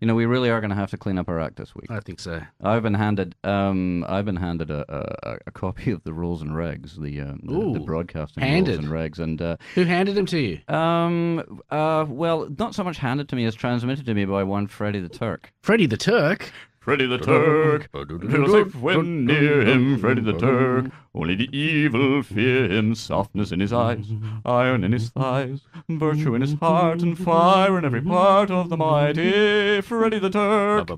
You know, we really are going to have to clean up our act this week. I think so. I've been handed a copy of the rules and regs, the broadcasting rules and regs, and who handed them to you? Well, not so much handed to me as transmitted to me by one Freddie the Turk. Freddie the Turk. Freddie the Turk, feel safe when near him, Freddie the Turk. Only the evil fear him, softness in his eyes, iron in his thighs, virtue in his heart, and fire in every part of the mighty Freddie the Turk.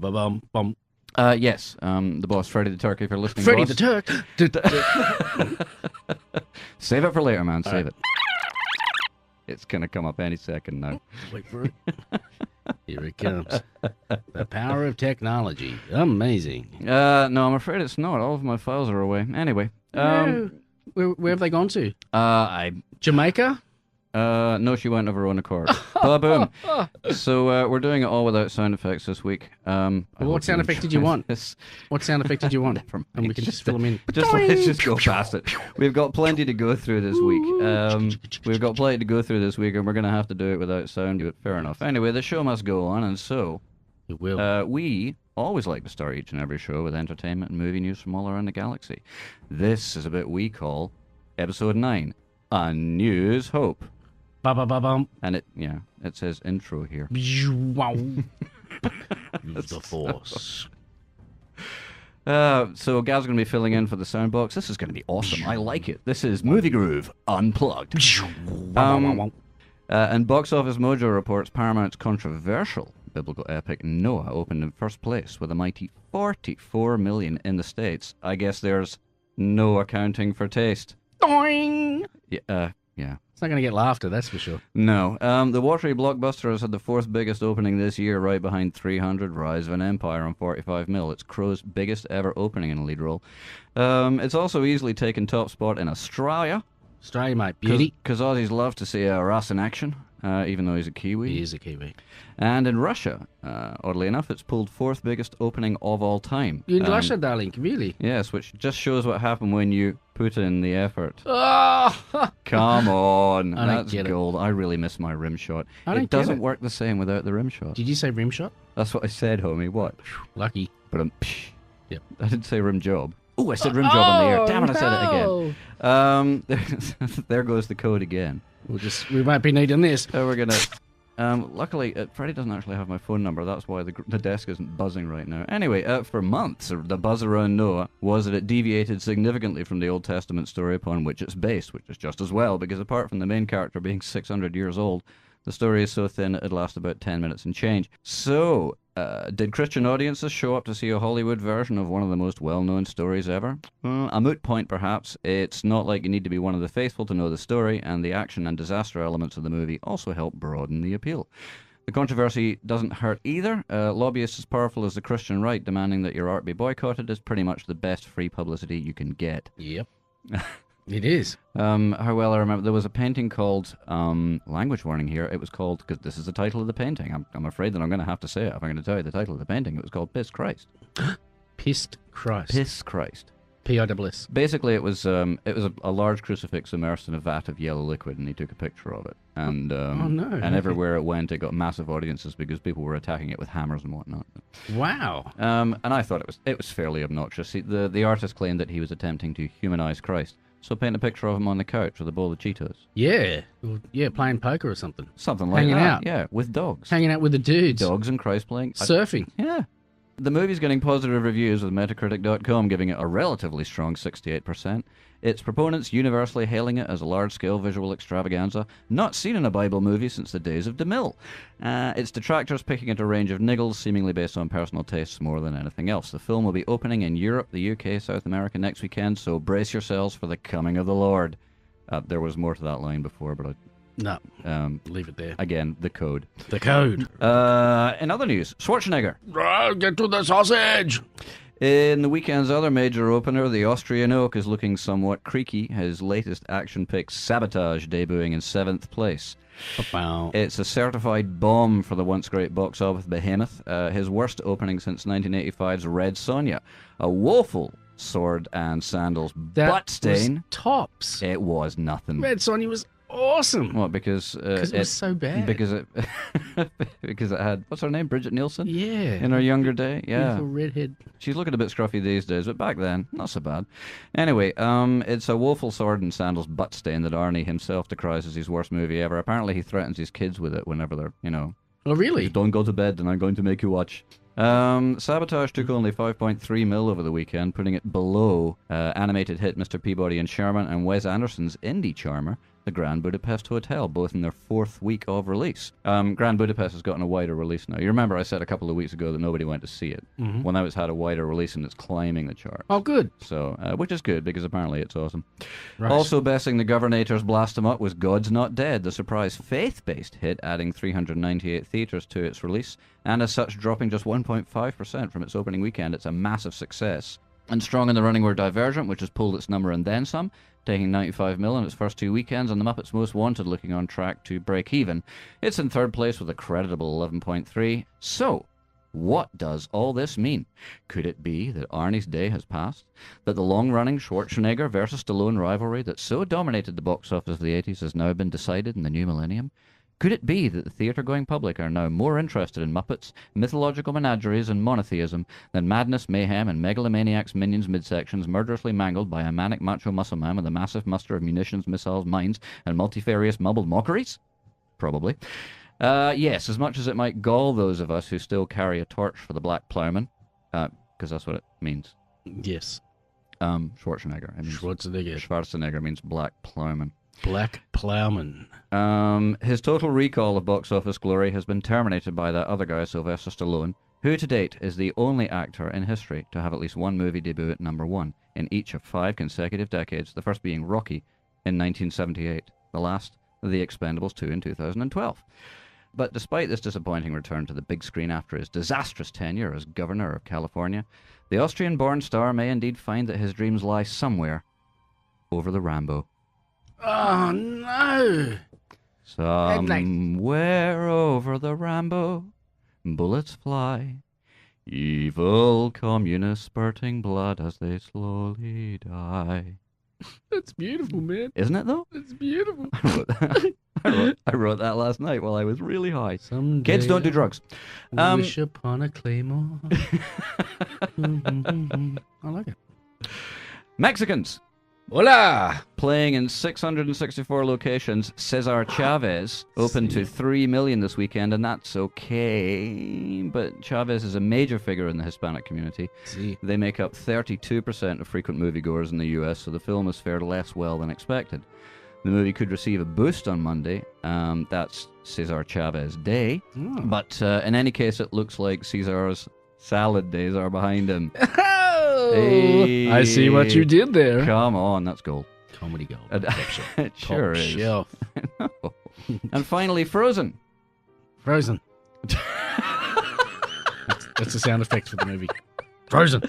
Yes, the boss, Freddie the Turk, if you're listening. Freddie boss. the Turk. Save it for later, man, save it. It's going to come up any second now. Wait for it. Here it comes. The power of technology. Amazing. No, I'm afraid it's not. All of my files are away. Anyway. Where have they gone to? Jamaica? No, she went of her own accord. Ba-boom. So we're doing it all without sound effects this week. What sound effect did you want? What sound effect did you want? And we can just fill them in. Let's just go past it. We've got plenty to go through this week. And we're going to have to do it without sound. But fair enough. Anyway, the show must go on, and so it will. We always like to start each and every show with entertainment and movie news from all around the galaxy. This is a bit we call Episode 9, A News Hope. Ba-ba-ba-bum. And it says intro here. Wow. Use the Force. So Gav's going to be filling in for the sound box. This is going to be awesome. I like it. This is Movie Groove Unplugged. And Box Office Mojo reports Paramount's controversial biblical epic Noah opened in first place with a mighty $44 million in the States. I guess there's no accounting for taste. Doing. Yeah. It's not going to get laughter, that's for sure. No. The watery blockbuster has had the fourth biggest opening this year, right behind 300, Rise of an Empire on 45 mil. It's Crow's biggest ever opening in a lead role. It's also easily taken top spot in Australia. Australia, mate. Beauty. Because Aussies love to see Ross in action, even though he's a Kiwi. He is a Kiwi. And in Russia, oddly enough, it's pulled fourth biggest opening of all time. In Russia, darling, really? Yes, which just shows what happened when you put in the effort. Oh! Come on, that's gold. I really miss my rim shot. It doesn't work the same without the rim shot. Did you say rim shot? That's what I said, homie. What? Lucky. But Yep. I didn't say rim job. Oh, I said rim job on the air. Damn it, I said it again. There goes the code again. We might be needing this. We're gonna. Luckily, Freddie doesn't actually have my phone number. That's why the desk isn't buzzing right now. Anyway, for months, the buzz around Noah was that it deviated significantly from the Old Testament story upon which it's based, which is just as well, because apart from the main character being 600 years old, the story is so thin it lasts about 10 minutes and change. So, did Christian audiences show up to see a Hollywood version of one of the most well-known stories ever? A moot point, perhaps. It's not like you need to be one of the faithful to know the story, and the action and disaster elements of the movie also help broaden the appeal. The controversy doesn't hurt either. Lobbyists as powerful as the Christian right demanding that your art be boycotted is pretty much the best free publicity you can get. Yep. It is. How well I remember, there was a painting called, language warning here, it was called, because this is the title of the painting, I'm afraid that I'm going to have to say it if I'm going to tell you the title of the painting, it was called Piss Christ. Pissed Christ. Piss Christ. P-I-S-S. Basically, it was a large crucifix immersed in a vat of yellow liquid, and he took a picture of it. And and everywhere it went, it got massive audiences because people were attacking it with hammers and whatnot. Wow. And I thought it was fairly obnoxious. The artist claimed that he was attempting to humanize Christ. So paint a picture of him on the couch with a bowl of Cheetos. Yeah. Playing poker or something. Something like Hanging that. out. Yeah, with dogs. Hanging out with the dudes. Dogs and Christ playing. Surfing. Yeah. The movie's getting positive reviews with Metacritic.com giving it a relatively strong 68%. Its proponents universally hailing it as a large-scale visual extravaganza, not seen in a Bible movie since the days of DeMille. Its detractors picking at a range of niggles, seemingly based on personal tastes more than anything else. The film will be opening in Europe, the UK, South America next weekend, so brace yourselves for the coming of the Lord. There was more to that line before, but No, leave it there. Again, the code. The code. In other news, Schwarzenegger. Get to the sausage! In the weekend's other major opener, the Austrian Oak is looking somewhat creaky. His latest action pick, Sabotage, debuting in 7th place. It's a certified bomb for the once great box office behemoth. His worst opening since 1985's Red Sonja. A woeful sword and sandals butt stain. Was tops. It was nothing. Red Sonja was awesome. What? Because Because it was so bad. because it because it had, what's her name, Bridget Nielsen, Yeah. in her younger day. Yeah, Beautiful redhead. she's looking a bit scruffy these days, but back then, not so bad. Anyway, it's a woeful sword and sandals butt stain that Arnie himself decries as his worst movie ever. Apparently, he threatens his kids with it whenever they're, Oh, really? don't go to bed, and I'm going to make you watch. Sabotage took only 5.3 mil over the weekend, putting it below animated hit Mr. Peabody and Sherman and Wes Anderson's indie charmer, The Grand Budapest Hotel, both in their 4th week of release. Grand Budapest has gotten a wider release now. You remember I said a couple of weeks ago that nobody went to see it. Mm-hmm. Well, now it's had a wider release and it's climbing the chart. Oh, good. So, which is good because apparently it's awesome. Right. Also besting the Governators' Blast 'em Up was God's Not Dead, the surprise faith-based hit, adding 398 theatres to its release, and as such dropping just 1.5% from its opening weekend. It's a massive success. And strong in the running were Divergent, which has pulled its number and then some, taking 95 mil in its first 2 weekends, and The Muppets Most Wanted looking on track to break even. It's in 3rd place with a creditable 11.3. So, what does all this mean? Could it be that Arnie's day has passed? That the long-running Schwarzenegger versus Stallone rivalry that so dominated the box office of the 80s has now been decided in the new millennium? Could it be that the theatre-going public are now more interested in Muppets, mythological menageries, and monotheism than madness, mayhem, and megalomaniacs' minions midsections murderously mangled by a manic macho muscle man with a massive muster of munitions, missiles, mines, and multifarious mumbled mockeries? Probably. Yes, as much as it might gall those of us who still carry a torch for the Black Plowman, because that's what it means. Yes. Schwarzenegger. It means Schwarzenegger means Black Plowman. Black Plowman. His total recall of box office glory has been terminated by that other guy, Sylvester Stallone, who to date is the only actor in history to have at least one movie debut at number 1 in each of 5 consecutive decades, the first being Rocky in 1978, the last, The Expendables 2 in 2012. But despite this disappointing return to the big screen after his disastrous tenure as governor of California, the Austrian-born star may indeed find that his dreams lie somewhere over the Rambo. Oh, no. Somewhere over the Rambo, bullets fly. Evil communists spurting blood as they slowly die. That's beautiful, man. Isn't it, though? It's beautiful. I wrote that last night while I was really high. Someday Kids, don't do drugs. Wish upon a claymore. I like it. Mexicans. Hola! Playing in 664 locations, Cesar Chavez opened to 3 million this weekend, and that's okay. But Chavez is a major figure in the Hispanic community. See. They make up 32% of frequent moviegoers in the US, so the film has fared less well than expected. The movie could receive a boost on Monday. That's Cesar Chavez Day. Oh. But in any case, it looks like Cesar's salad days are behind him. Hey. I see what you did there. Come on, that's gold. Comedy gold. It sure Top is. shelf. And finally, Frozen. Frozen. that's the sound effect for the movie. Frozen.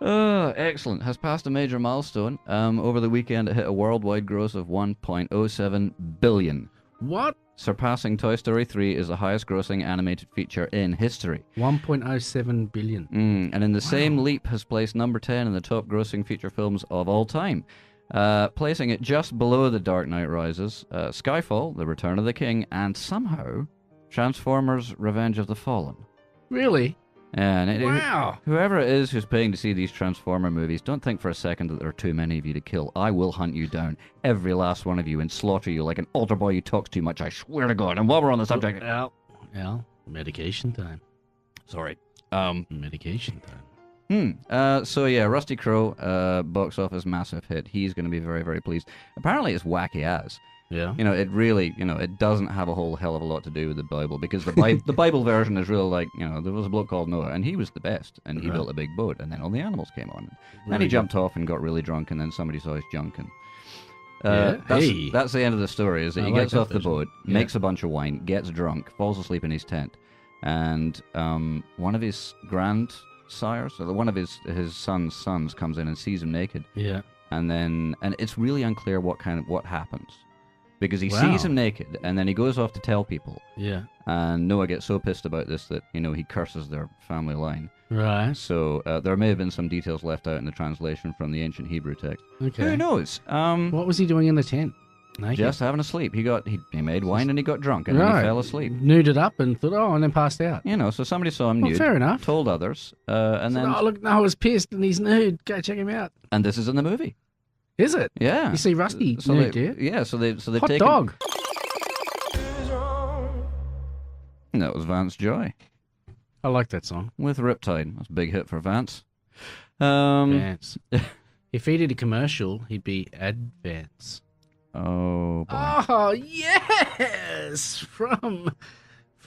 Excellent. Has passed a major milestone. Over the weekend, it hit a worldwide gross of $1.07 billion. What? Surpassing Toy Story 3 is the highest grossing animated feature in history. 1.07 billion. And in the same leap has placed number 10 in the top grossing feature films of all time. Placing it just below The Dark Knight Rises, Skyfall, The Return of the King, and somehow Transformers Revenge of the Fallen. Really? And Wow. whoever it is who's paying to see these Transformer movies, don't think for a second that there are too many of you to kill. I will hunt you down, every last one of you, and slaughter you like an altar boy who talks too much, I swear to God. And while we're on the subject... Al, medication time. Sorry. Medication time. So yeah, Rusty Crowe, box office massive hit. He's going to be very, very pleased. Apparently it's wacky as. Yeah. It really, it doesn't have a whole hell of a lot to do with the Bible, because the Bible version is real like, there was a bloke called Noah, and he was the best, and he built a big boat, and then all the animals came on. And then he jumped off and got really drunk, and then somebody saw his junk, and that's the end of the story, is that he gets off the boat, makes a bunch of wine, gets drunk, falls asleep in his tent, and one of his grandsires, or one of his son's sons comes in and sees him naked. Yeah. And it's really unclear what happens. Because he sees him naked, and then he goes off to tell people. Yeah. And Noah gets so pissed about this that, he curses their family line. Right. So there may have been some details left out in the translation from the ancient Hebrew text. Okay. Who knows? What was he doing in the tent? Naked. Just having a sleep. He made wine and he got drunk and then he fell asleep. Nuded up and thought, and then passed out. So somebody saw him nude. Fair enough. Told others, and then. Oh, look, I was pissed and he's nude. Go check him out. And this is in the movie. Is it? Yeah. You see Rusty nude, do you? Yeah. So they've Hot taken. dog. That was Vance Joy I like that song. with Riptide. That's a big hit for Vance. Vance. If he did a commercial, he'd be Advance. Oh boy. Oh yes, from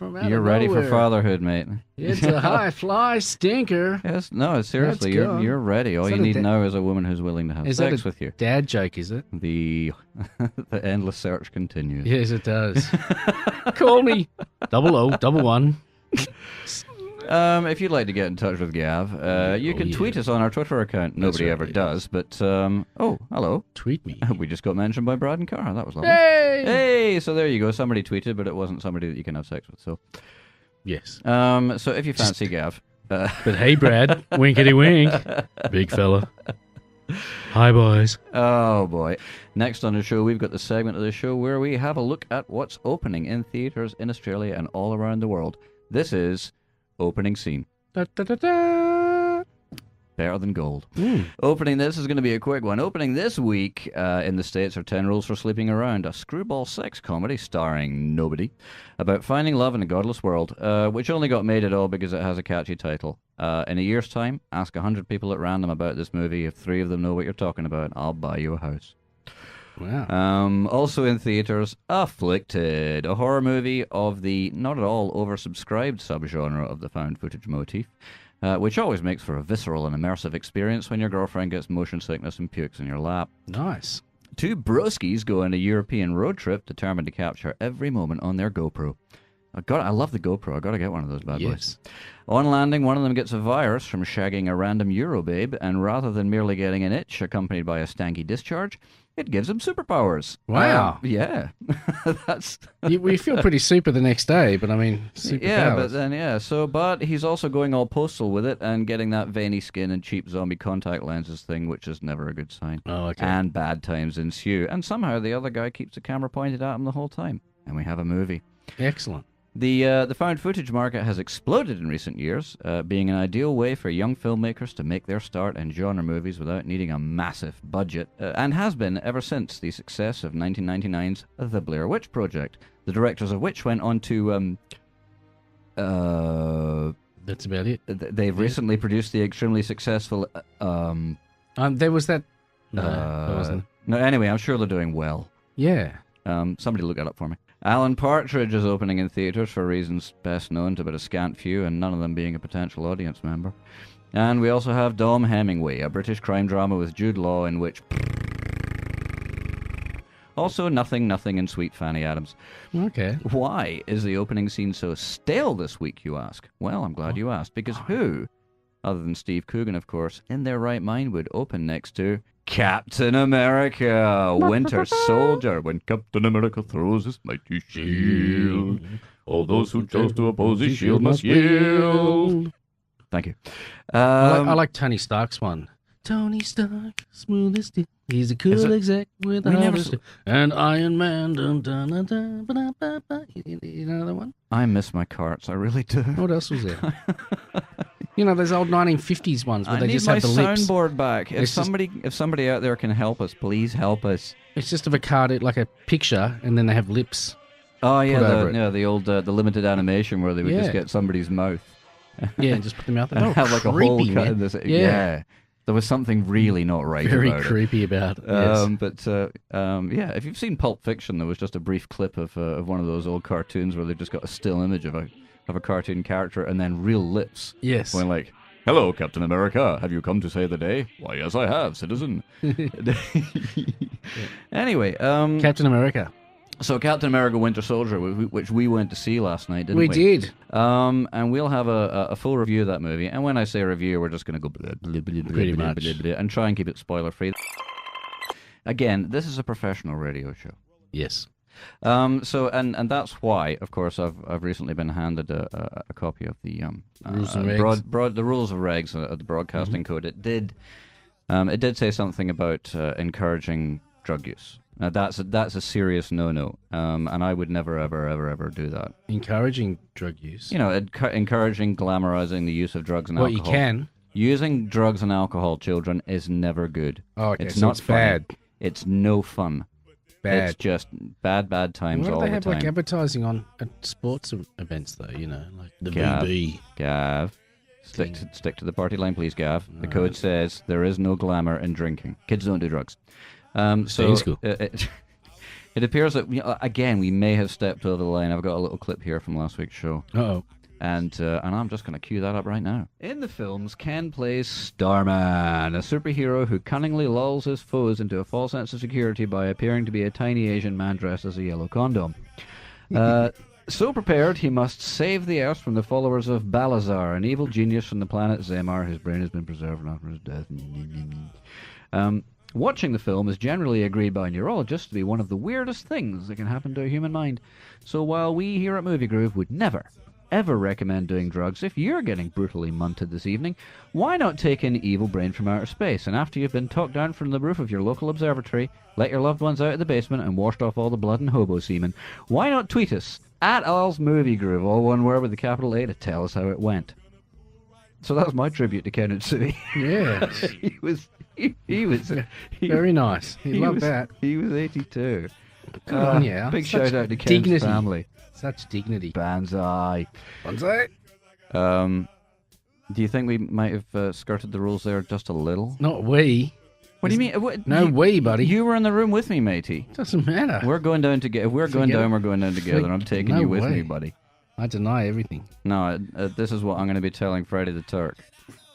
out You're of ready nowhere. for fatherhood, mate. It's a high fly stinker. Yes, no, seriously, Let's go. you're ready. All Is you that a need now is a woman who's willing to have Is that sex a with you. dad joke? Is it? The the endless search continues. Yes, it does. Call me 0011. If you'd like to get in touch with Gav, you can tweet us on our Twitter account. Nobody right, ever yes. does, but hello. Tweet me. We just got mentioned by Brad and Cara. That was lovely. Hey! Hey, so there you go. Somebody tweeted, but it wasn't somebody that you can have sex with. So, Yes. so if you fancy Gav, But hey, Brad, winkety wink, big fella. Hi, boys. oh boy. Next on the show, we've got the segment of the show where we have a look at what's opening in theaters in Australia and all around the world. This is Opening Scene. Da, da, da, da. Better than gold. Opening this is going to be a quick one. Opening this week in the States are 10 Rules for Sleeping Around, a screwball sex comedy starring nobody about finding love in a godless world, which only got made at all because it has a catchy title. In a year's time, ask 100 people at random about this movie. If 3 of them know what you're talking about, I'll buy you a house. Wow. Also in theaters, Afflicted, a horror movie of the not at all oversubscribed subgenre of the found footage motif, which always makes for a visceral and immersive experience when your girlfriend gets motion sickness and pukes in your lap. Nice. 2 broskies go on a European road trip determined to capture every moment on their GoPro. I love the GoPro. I got to get one of those bad boys. On landing, one of them gets a virus from shagging a random Euro babe, and rather than merely getting an itch accompanied by a stanky discharge, it gives him superpowers. Wow. Yeah. That's... We feel pretty super the next day, but I mean, superpowers. Yeah, but then, but he's also going all postal with it and getting that veiny skin and cheap zombie contact lenses thing, which is never a good sign. Oh, okay. And bad times ensue. And somehow the other guy keeps the camera pointed at him the whole time. And we have a movie. Excellent. The found footage market has exploded in recent years, being an ideal way for young filmmakers to make their start in genre movies without needing a massive budget, and has been ever since the success of 1999's The Blair Witch Project, the directors of which went on to... That's about it. They've recently produced the extremely successful... There was that... No, there wasn't. No, anyway, I'm sure they're doing well. Yeah. Somebody look that up for me. Alan Partridge is opening in theatres for reasons best known to but a scant few, and none of them being a potential audience member. And we also have Dom Hemingway, a British crime drama with Jude Law in which... Also Nothing, and Sweet Fanny Adams. Okay. Why is the opening scene so stale this week, you ask? Well, I'm glad you asked, because who, other than Steve Coogan, of course, in their right mind would open next to... Captain America, Winter Soldier, when Captain America throws his mighty shield, all those who chose to oppose his shield must yield. Thank you. I like Tony Stark's one. Tony Stark, smooth as steel. He's a cool exec with a harvest. And Iron Man. Dun, dun, dun, dun, ba, ba, ba. You know that one? I miss my carts, I really do. What else was there? You know, those old 1950s ones where they just have the lips. I need my soundboard back. If somebody out there can help us, please help us. It's just of a card, like a picture, and then they have lips. Oh yeah, the old the limited animation where they would just get somebody's mouth. Yeah, and just put them out there. And have like creepy, a hole cut man. in this. Yeah. There was something really not right Very about creepy about it. Yeah, if you've seen Pulp Fiction, there was just a brief clip of one of those old cartoons where they've just got a still image of a cartoon character and then real lips. Yes. Going like, "Hello, Captain America. Have you come to save the day?" "Why, yes, I have, citizen." Anyway, Captain America. So Captain America Winter Soldier, which we went to see last night, didn't we? We did. And we'll have a full review of that movie. And when I say review, we're just going to go Pretty much. and try and keep it spoiler-free. Again, this is a professional radio show. Yes. So that's why, of course, I've recently been handed a copy of the Rules and Regs. The Rules of Regs, the broadcasting code. It did say something about encouraging drug use. Now that's a serious no-no, and I would never, ever, ever, ever do that. Encouraging drug use. You know, encouraging, glamorizing the use of drugs and Well, alcohol. you can. Using drugs and alcohol, children, is never good. Oh, okay. It's So not it's funny. bad. It's no fun. Bad. It's just bad times Why all don't they the have time. like advertising on at sports events though? You know, like the Gav. VB. Gav, stick to the party line, please, Gav. The code says there is no glamour in drinking. Kids don't do drugs. Seems cool. It appears that again we may have stepped over the line. I've got a little clip here from last week's show. Uh-oh. And I'm just going to cue that up right now. In the films, Ken plays Starman, a superhero who cunningly lulls his foes into a false sense of security by appearing to be a tiny Asian man dressed as a yellow condom. So prepared, he must save the Earth from the followers of Balazar, an evil genius from the planet Zemar, whose brain has been preserved after his death. Watching the film is generally agreed by neurologists to be one of the weirdest things that can happen to a human mind. So while we here at Movie Groove would never, ever recommend doing drugs, if you're getting brutally munted this evening, why not take in Evil Brain from outer space, and after you've been talked down from the roof of your local observatory, let your loved ones out of the basement and washed off all the blood and hobo semen, why not tweet us at Al's Movie Groove, all one word with a capital A, to tell us how it went. So that was my tribute to Kenneth City. Yeah. he was Very nice. He loved that. He was 82. Good on you. Big Such shout out to Ken's dignity. family. Such dignity. Banzai. Banzai. Do you think we might have skirted the rules there just a little? Not we. What do you mean? No, we, buddy. You were in the room with me, matey. Doesn't matter. We're going down together. If we're going Forget down, it. we're going down together. I'm taking No you with way. me, buddy. I deny everything. No, this is what I'm going to be telling Freddy the Turk.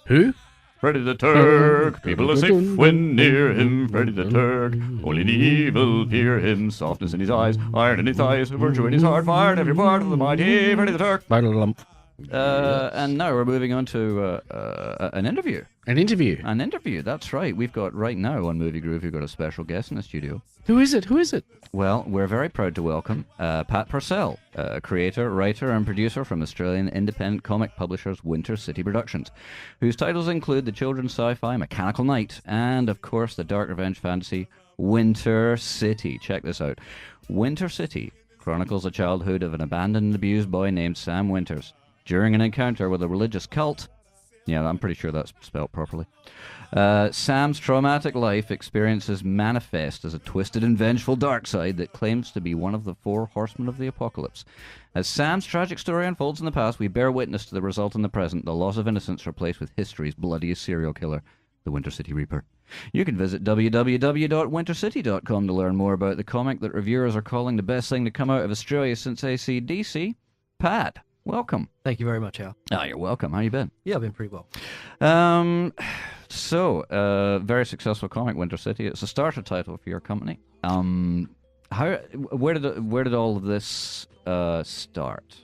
Who? Freddy the Turk, people are safe when near him. Freddy the Turk, only the evil fear him. Softness in his eyes, iron in his thighs, virtue in his heart, fired every part of the mighty Freddy the Turk. And now we're moving on to an interview. An interview. An interview, that's right. We've got right now on Movie Groove, we've got a special guest in the studio. Who is it? Who is it? Well, we're very proud to welcome Pat Purcell, creator, writer, and producer from Australian independent comic publishers Winter City Productions, whose titles include the children's sci-fi Mechanical Knight and, of course, the dark revenge fantasy Winter City. Check this out. Winter City chronicles the childhood of an abandoned and abused boy named Sam Winters. During an encounter with a religious cult, yeah, I'm pretty sure that's spelled properly, Sam's traumatic life experiences manifest as a twisted and vengeful dark side that claims to be one of the four horsemen of the apocalypse. As Sam's tragic story unfolds in the past, we bear witness to the result in the present, the loss of innocence replaced with history's bloodiest serial killer, the Winter City Reaper. You can visit www.wintercity.com to learn more about the comic that reviewers are calling the best thing to come out of Australia since AC/DC. Pat, welcome. Thank you very much, Al. Oh, you're welcome. How you been? Yeah, I've been pretty well. Very successful comic, Winter City. It's a starter title for your company. Where did all of this start?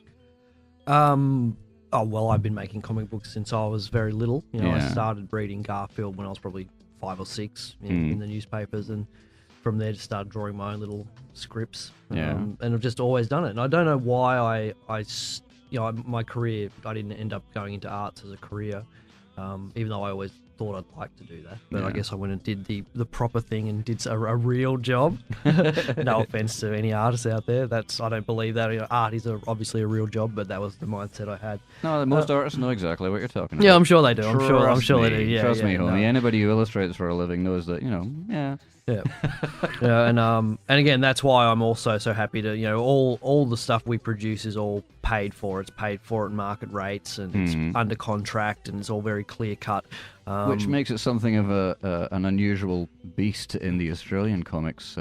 Oh, well, I've been making comic books since I was very little. You know, I Yeah. started reading Garfield when I was probably 5 or 6 in the newspapers, and from there just started drawing my own little scripts. Yeah. And I've just always done it. And I don't know why my career, I didn't end up going into arts as a career, even though I always thought I'd like to do that. But I guess I went and did the proper thing and did a real job. No offense to any artists out there. I don't believe that. You know, art is obviously a real job, but that was the mindset I had. No, most artists know exactly what you're talking about. Yeah, I'm sure they do. I'm sure they do. me. Yeah, Trust me, homie. no. Anybody who illustrates for a living knows that, yeah. Yeah, yeah, and again, that's why I'm also so happy to, all the stuff we produce is all paid for. It's paid for at market rates, and it's under contract, and it's all very clear cut. Which makes it something of an unusual beast in the Australian comics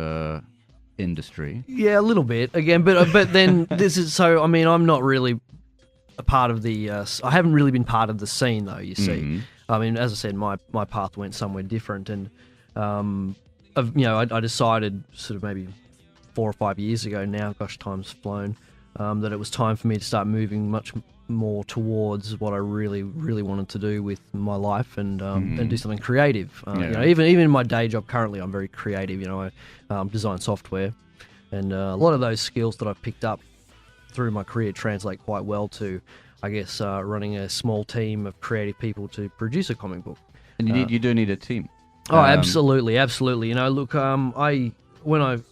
industry. Yeah, a little bit again, but then this is so. I mean, I'm not really a part of the. I haven't really been part of the scene though. You see, I mean, as I said, my path went somewhere different, and I decided sort of maybe 4 or 5 years ago now, gosh, time's flown, that it was time for me to start moving much more towards what I really, really wanted to do with my life, and do something creative. Even in my day job currently, I'm very creative. I design software, and a lot of those skills that I've picked up through my career translate quite well to, I guess, running a small team of creative people to produce a comic book. And you do need a team. Oh, absolutely. Look, when I've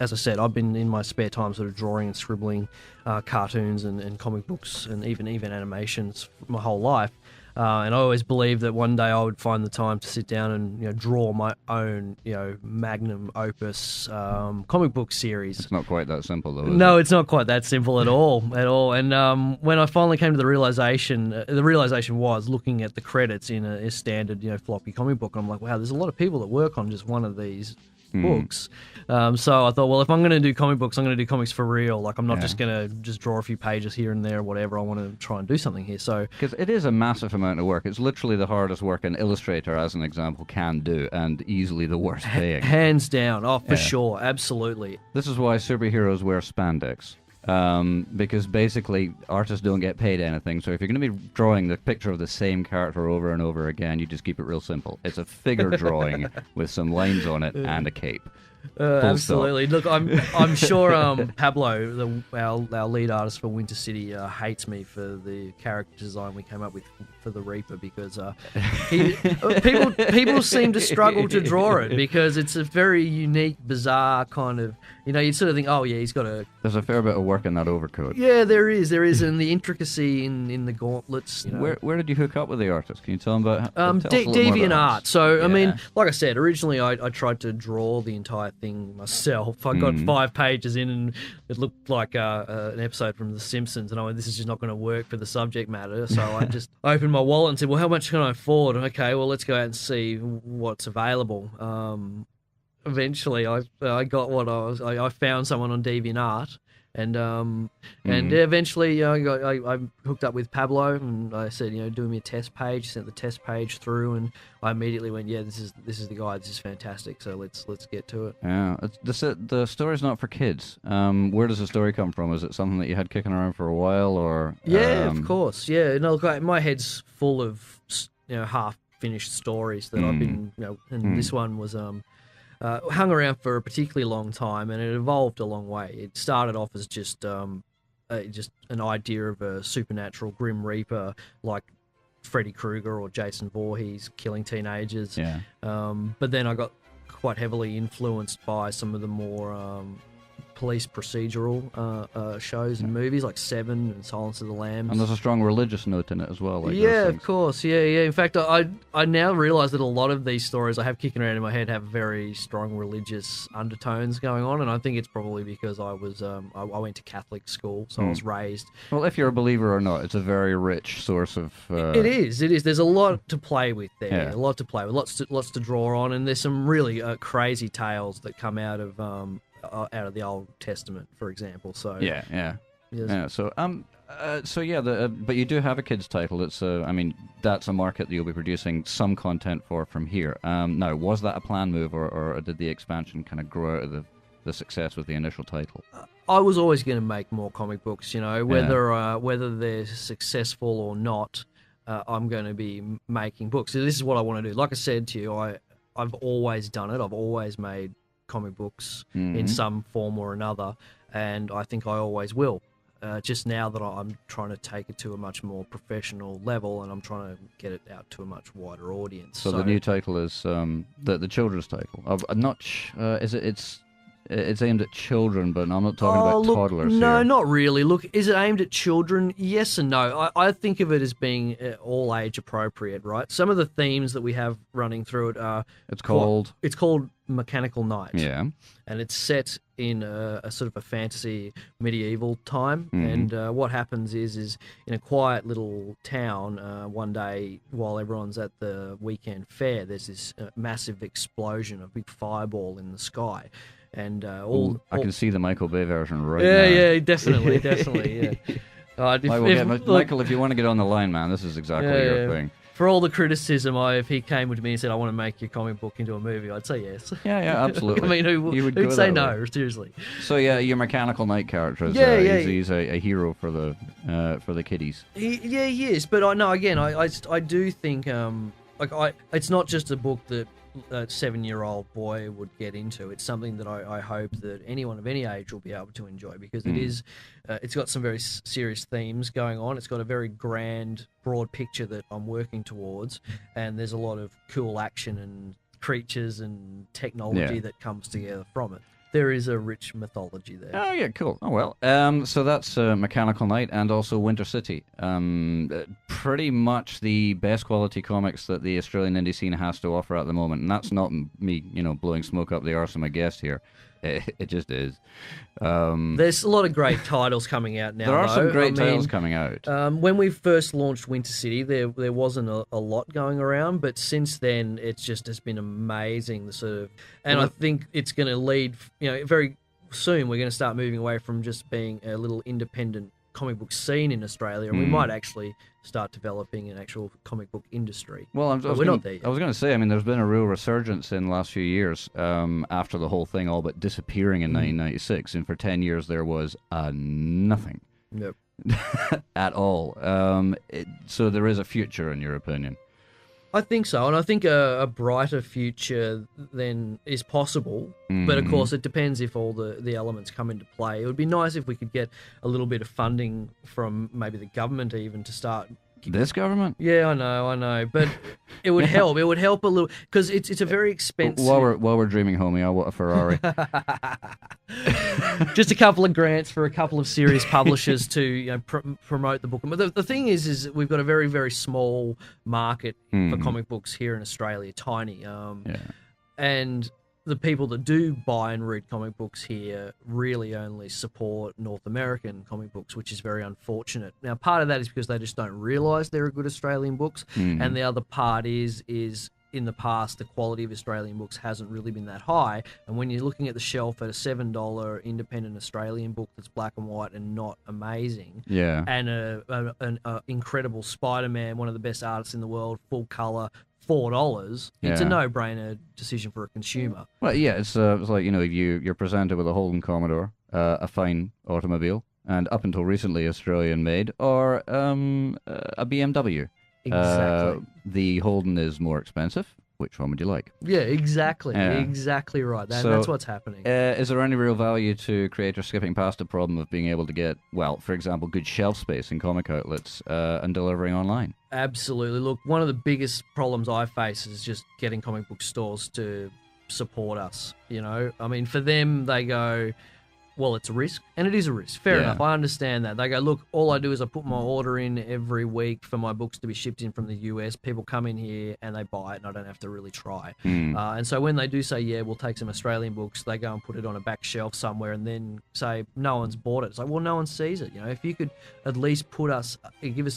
as I said, I've been in my spare time sort of drawing and scribbling cartoons and comic books and even animations my whole life. And I always believed that one day I would find the time to sit down and draw my own magnum opus comic book series. It's not quite that simple though. Is No, it? it's not quite that simple at all. And when I finally came to the realization was looking at the credits in a standard floppy comic book. I'm like, wow, there's a lot of people that work on just one of these books. So I thought, well, if I'm going to do comic books, I'm going to do comics for real. Like, I'm not just going to just draw a few pages here and there or whatever. I want to try and do something here. So Because it is a massive amount of work. It's literally the hardest work an illustrator, as an example, can do, and easily the worst paying. hands down, for sure, absolutely. This is why superheroes wear spandex. Because basically artists don't get paid anything, so if you're going to be drawing the picture of the same character over and over again, you just keep it real simple. It's a figure drawing with some lines on it and a cape. Absolutely. Look, I'm sure Pablo, our lead artist for Winter City, hates me for the character design we came up with for the Reaper, because people seem to struggle to draw it because it's a very unique, bizarre kind of. You sort of think, oh yeah, he's got a. There's a fair bit of work in that overcoat. Yeah, there is, and the intricacy in the gauntlets. Where did you hook up with the artist? Can you tell them about? Tell us a little more Deviant about Art. this. So I mean, Yeah. like I said, originally I tried to draw the entire thing myself. I got 5 pages in, and it looked like an episode from The Simpsons, and I went, this is just not going to work for the subject matter. So I just opened my wallet and said, well, how much can I afford? Okay, well, let's go out and see what's available. Eventually, I got what I found someone on DeviantArt, and eventually I hooked up with Pablo, and I said, do me a test page. Sent the test page through, and I immediately went, yeah, this is the guy. This is fantastic. So let's get to it. Yeah, the story's not for kids. Where does the story come from? Is it something that you had kicking around for a while, or? Yeah, of course. Yeah, no, look, my head's full of half finished stories that I've been and this one was hung around for a particularly long time, and it evolved a long way. It started off as just an idea of a supernatural Grim Reaper like Freddy Krueger or Jason Voorhees killing teenagers. Yeah. But then I got quite heavily influenced by some of the more police procedural shows and movies like Seven and Silence of the Lambs. And there's a strong religious note in it as well. Like Yeah, those of things. course. Yeah. In fact, I now realise that a lot of these stories I have kicking around in my head have very strong religious undertones going on, and I think it's probably because I was I went to Catholic school, so I was raised. Well, if you're a believer or not, it's a very rich source of. It is. There's a lot to play with there. Yeah. A lot to play with. Lots to draw on, and there's some really crazy tales that come out of the Old Testament, for example. So Yeah. yes. Yeah. So yeah, but you do have a kids title. It's I mean, that's a market that you'll be producing some content for from here. Now, was that a planned move, or did the expansion kind of grow out of the success with the initial title? I was always going to make more comic books, whether they're successful or not. I'm going to be making books. So this is what I want to do. Like I said to you, I've always done it. I've always made comic books in some form or another, and I think I always will. Just now that I'm trying to take it to a much more professional level, and I'm trying to get it out to a much wider audience. So the new title is the children's title. I'm not. It's aimed at children, but I'm not talking about toddlers no, here. not really. Look, is it aimed at children? Yes and no. I think of it as being all age appropriate, right? Some of the themes that we have running through it are. It's called Mechanical Knight. Yeah. And it's set in a sort of a fantasy medieval time. And what happens is in a quiet little town, one day while everyone's at the weekend fair, there's this massive explosion, a big fireball in the sky. And I can see the Michael Bay version right now. Yeah, definitely, yeah. Michael, if you want to get on the line, man, this is exactly your thing. For all the criticism, if he came to me and said, I want to make your comic book into a movie, I'd say yes. Yeah, absolutely. I mean, who'd say no, seriously? So yeah, your Mechanical Knight character is he's a hero for the kiddies. He is. But I do think it's not just a book that a 7-year-old boy would get into. It's something that I hope that anyone of any age will be able to enjoy, because it is. It's got some very serious themes going on. It's got a very grand, broad picture that I'm working towards, and there's a lot of cool action and creatures and technology Yeah. that comes together from it. There is a rich mythology there. Oh yeah, cool. Oh well. So that's Mechanical Knight and also Winter City. Pretty much the best quality comics that the Australian indie scene has to offer at the moment, and that's not me, blowing smoke up the arse of my guest here. It just is. There's a lot of great titles coming out now. There are some though. great titles coming out. When we first launched Winter City, there wasn't a lot going around, but since then, it's just has been amazing. And I think it's going to lead. Very soon we're going to start moving away from just being a little independent comic book scene in Australia, and we might actually start developing an actual comic book industry. Well, we're not there yet. I was going to say, there's been a real resurgence in the last few years after the whole thing all but disappearing in 1996, and for 10 years there was nothing. Yep. At all. So there is a future, in your opinion? I think so, and I think a brighter future then is possible. But of course, it depends if all the elements come into play. It would be nice if we could get a little bit of funding from maybe the government even to start. This government? Yeah, I know, but it would help. It would help a little because it's a very expensive. While we're dreaming, homie, I want a Ferrari. Just a couple of grants for a couple of serious publishers to promote the book. But the thing is we've got a very, very small market for comic books here in Australia, tiny. And the people that do buy and read comic books here really only support North American comic books, which is very unfortunate. Now, part of that is because they just don't realise there are good Australian books, and the other part is in the past, the quality of Australian books hasn't really been that high. And when you're looking at the shelf at a $7 independent Australian book that's black and white and not amazing, and an incredible Spider-Man, one of the best artists in the world, full colour, $4, it's a no-brainer decision for a consumer. Well, yeah, it's like, you're presented with a Holden Commodore, a fine automobile, and up until recently Australian-made, or a BMW. Exactly. The Holden is more expensive. Which one would you like? Yeah, exactly. Yeah. Exactly right. That's what's happening. Is there any real value to creators skipping past the problem of being able to get, well, for example, good shelf space in comic outlets and delivering online? Absolutely. Look, one of the biggest problems I face is just getting comic book stores to support us, for them, they go, well, it's a risk, and it is a risk. Fair enough. I understand that. They go, look, all I do is I put my order in every week for my books to be shipped in from the US. People come in here and they buy it, and I don't have to really try. And so when they do say, yeah, we'll take some Australian books, they go and put it on a back shelf somewhere and then say, no one's bought it. It's like, well, no one sees it. If you could at least give us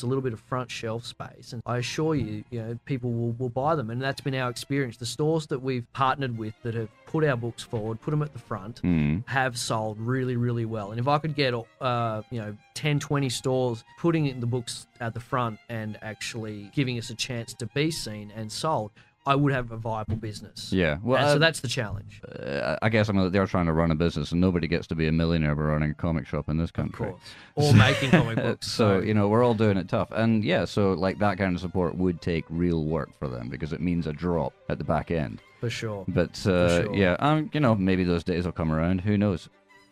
a little bit of front shelf space, and I assure you, people will buy them. And that's been our experience. The stores that we've partnered with that have put our books forward, put them at the front, have sold really, really well. And if I could get 10, 20 stores putting the books at the front and actually giving us a chance to be seen and sold, I would have a viable business. Yeah. Well, so that's the challenge. I guess they're trying to run a business, and nobody gets to be a millionaire by running a comic shop in this country. Of course. Or making comic books. So, we're all doing it tough. And so that kind of support would take real work for them because it means a drop at the back end. For sure. But, maybe those days will come around. Who knows?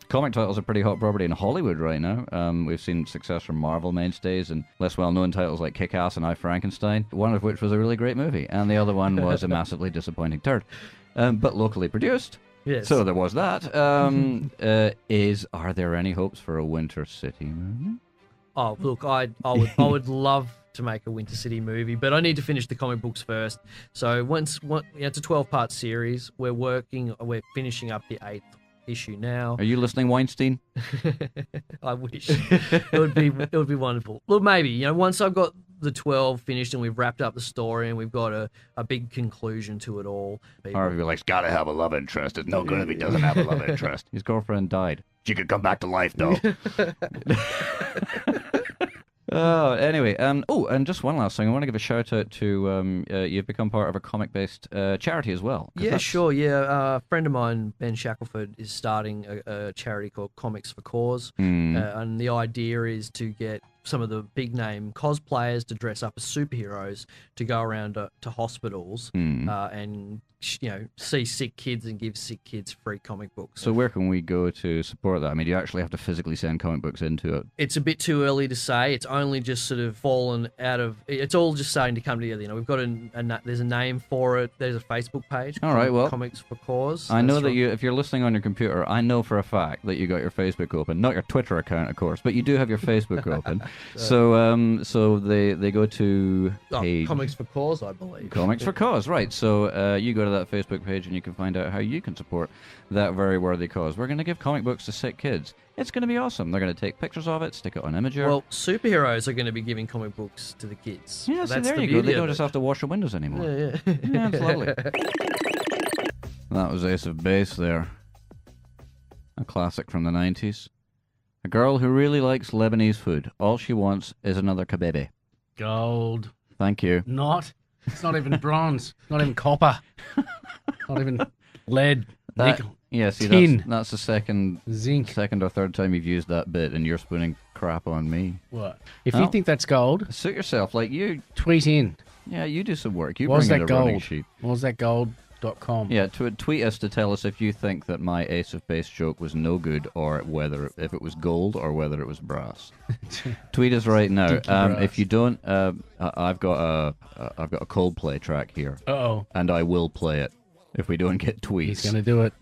Comic titles are pretty hot property in Hollywood right now. We've seen success from Marvel mainstays and less well-known titles like Kick-Ass and I, Frankenstein, one of which was a really great movie, and the other one was a massively disappointing turd, but locally produced. Yes. So there was that. Are there any hopes for a Winter City movie? Oh, look, I would love to make a Winter City movie, but I need to finish the comic books first. So it's a 12-part series. We're finishing up the 8th issue now. Are you listening, Weinstein? I wish. It would be wonderful. Look, maybe, once I've got the 12 finished and we've wrapped up the story and we've got a big conclusion to it all. Harvey likes gotta have a love interest. It's no good if he doesn't have a love interest. His girlfriend died. She could come back to life though. Oh, anyway, and just one last thing. I want to give a shout out to you've become part of a comic-based charity as well. Yeah, sure. Yeah, a friend of mine, Ben Shackelford, is starting a charity called Comics for Cause, and the idea is to get some of the big-name cosplayers to dress up as superheroes to go around to hospitals and see sick kids and give sick kids free comic books. So where can we go to support that? I mean, do you actually have to physically send comic books into it? It's a bit too early to say. It's only just sort of fallen out of. It's all just starting to come together. We've got there's a name for it. There's a Facebook page. All right, well, Comics for Cause. I know that if you're listening on your computer, I know for a fact that you got your Facebook open, not your Twitter account, of course, but you do have your Facebook open. So they go to Comics for Cause, I believe. Comics for Cause, right? So you go to that Facebook page and you can find out how you can support that very worthy cause. We're going to give comic books to sick kids. It's going to be awesome. They're going to take pictures of it, stick it on Imager. Well, superheroes are going to be giving comic books to the kids. Yeah, so there you go. They don't just have to wash the windows anymore. Yeah. Yeah, it's lovely. That was Ace of Base there. A classic from the 90s. A girl who really likes Lebanese food. All she wants is another kebab. Gold. Thank you. Not. It's not even bronze. Not even copper. Not even lead. Nickel. Yeah, see, tin. that's the second or third time you've used that bit, and you're spooning crap on me. What? If you think that's gold, suit yourself. Like you tweet in. Yeah, you do some work. You bring in a gold? running sheet. Was that gold.com? Yeah, tweet us to tell us if you think that my Ace of Base joke was no good, or if it was gold, or whether it was brass. Tweet us right now. If you don't, I've got a Coldplay track here. Uh-oh. And I will play it if we don't get tweets. He's going to do it.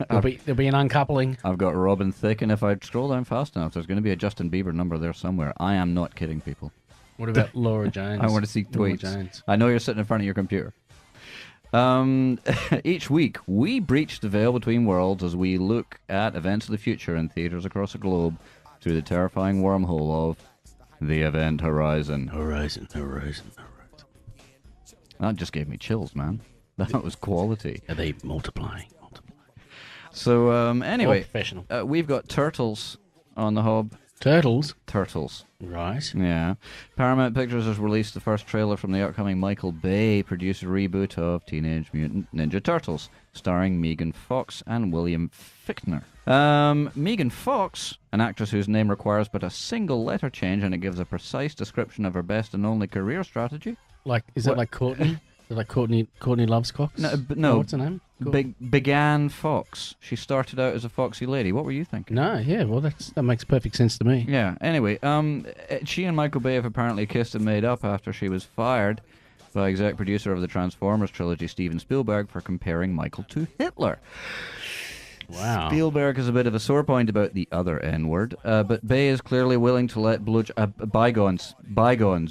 There'll be an uncoupling. I've got Robin Thicke, and if I scroll down fast enough, there's going to be a Justin Bieber number there somewhere. I am not kidding, people. What about Laura Jones? I want to see tweets. I know you're sitting in front of your computer. Each week, we breach the veil between worlds as we look at events of the future in theaters across the globe through the terrifying wormhole of the Event Horizon. Horizon. That just gave me chills, man. That was quality. Are they multiplying? So, anyway, professional. We've got Turtles on the hob. Turtles? Turtles. Right. Yeah. Paramount Pictures has released the first trailer from the upcoming Michael Bay produced reboot of Teenage Mutant Ninja Turtles, starring Megan Fox and William Fichtner. Megan Fox, an actress whose name requires but a single letter change and it gives a precise description of her best and only career strategy. Is it like Courtney? Is it like Courtney Loves Cox? No. What's her name? Began Fox. She started out as a foxy lady. What were you thinking? No, yeah, well, that makes perfect sense to me. Yeah, anyway, she and Michael Bay have apparently kissed and made up after she was fired by exec producer of the Transformers trilogy, Steven Spielberg, for comparing Michael to Hitler. Wow. Spielberg has a bit of a sore point about the other N-word, but Bay is clearly willing to let bygones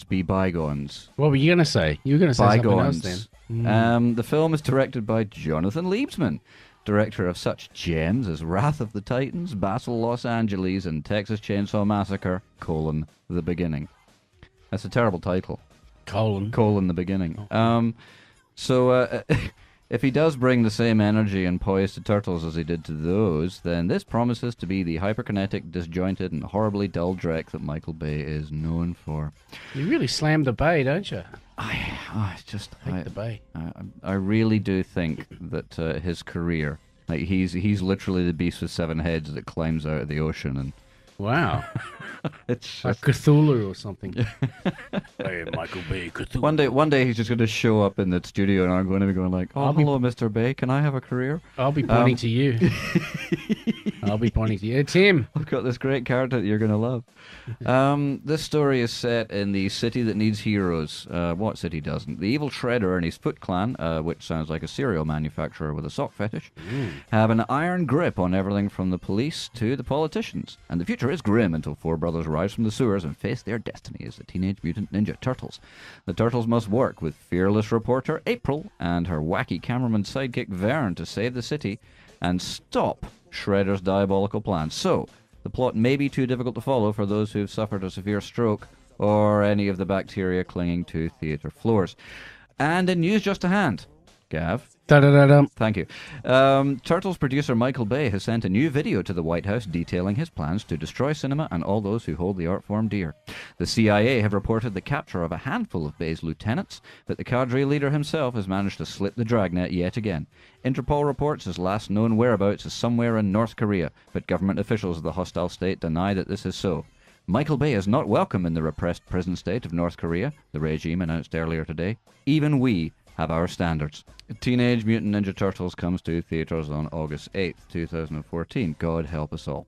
be bygones. What were you going to say? You were going to say bygones. Something else then. The film is directed by Jonathan Liebsman, director of such gems as Wrath of the Titans, Battle Los Angeles, and Texas Chainsaw Massacre, The Beginning. That's a terrible title. The Beginning. So if he does bring the same energy and poise to Turtles as he did to those, then this promises to be the hyperkinetic, disjointed, and horribly dull dreck that Michael Bay is known for. You really slammed the Bay, don't you? I hate the Bay. I really do think that his career, like he's literally the beast with 7 heads that climbs out of the ocean and. Wow. It's like Cthulhu or something. Hey, Michael Bay, Cthulhu. One day he's just going to show up in the studio and I'm going to be going like, hello, Mr. Bay, can I have a career? I'll be pointing to you. I'll be pointing to you. It's him. I've got this great character that you're going to love. This story is set in the city that needs heroes. What city doesn't? The evil Shredder and his Foot Clan, which sounds like a cereal manufacturer with a sock fetish, have an iron grip on everything from the police to the politicians. And the future is grim until 4 brothers rise from the sewers and face their destiny as the Teenage Mutant Ninja Turtles. The Turtles must work with fearless reporter April and her wacky cameraman sidekick Vern to save the city and stop Shredder's diabolical plans. So, the plot may be too difficult to follow for those who've suffered a severe stroke or any of the bacteria clinging to theatre floors. And in news just to hand, Gav. Thank you. Turtles producer Michael Bay has sent a new video to the White House detailing his plans to destroy cinema and all those who hold the art form dear. The CIA have reported the capture of a handful of Bay's lieutenants, but the cadre leader himself has managed to slip the dragnet yet again. Interpol reports his last known whereabouts is somewhere in North Korea, but government officials of the hostile state deny that this is so. Michael Bay is not welcome in the repressed prison state of North Korea, the regime announced earlier today. Even we have our standards. Teenage Mutant Ninja Turtles comes to theaters on August 8th, 2014. God help us all.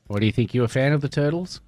What do you think? You a fan of the Turtles?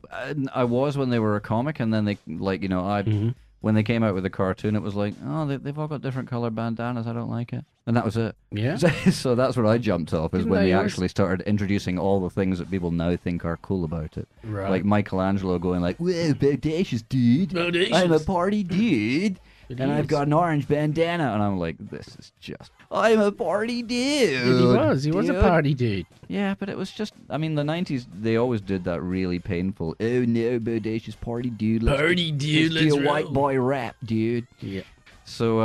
I was when they were a comic, and then they, when they came out with the cartoon, it was like, oh, they've all got different colored bandanas. I don't like it. And that was it. Yeah. So that's what I jumped off, is Didn't when they they always- actually started introducing all the things that people now think are cool about it. Right. Like Michelangelo going like, whoa, bodacious dude. Bodacious. I'm a party dude. It And I've is. got an orange bandana. And I'm like, this is just, I'm a party dude. He was a dude. party dude. Yeah, but it was just, I mean, the 90s, they always did that really painful, oh no, bodacious party dude. Party dude, let's do let's a white roll." boy rap, dude. Yeah. So,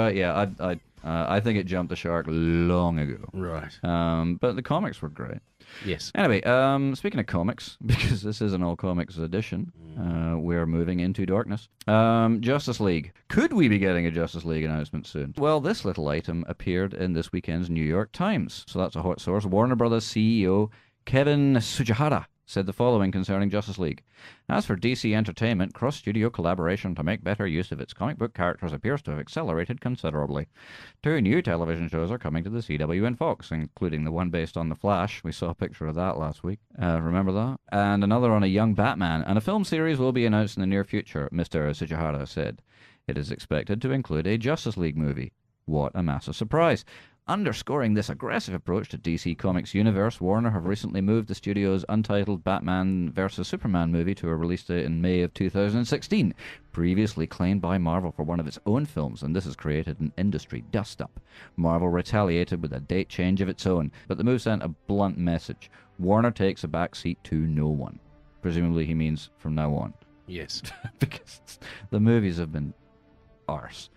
I think it jumped the shark long ago. Right. But the comics were great. Yes. Anyway, speaking of comics, because this is an all comics edition, we're moving into Darkness. Justice League. Could we be getting a Justice League announcement soon? Well, this little item appeared in this weekend's New York Times, so that's a hot source. Warner Brothers CEO Kevin Tsujihara said the following concerning Justice League. As for DC Entertainment, cross-studio collaboration to make better use of its comic book characters appears to have accelerated considerably. 2 new television shows are coming to the CW and Fox, including the one based on The Flash. We saw a picture of that last week. Remember that? And another on a young Batman. And a film series will be announced in the near future, Mr. Tsujihara said. It is expected to include a Justice League movie. What a massive surprise. Underscoring this aggressive approach to DC Comics universe, Warner have recently moved the studio's untitled Batman vs. Superman movie to a release date in May of 2016, previously claimed by Marvel for one of its own films, and this has created an industry dust-up. Marvel retaliated with a date change of its own, but the move sent a blunt message. Warner takes a backseat to no one. Presumably he means from now on, Yes. because the movies have been arse.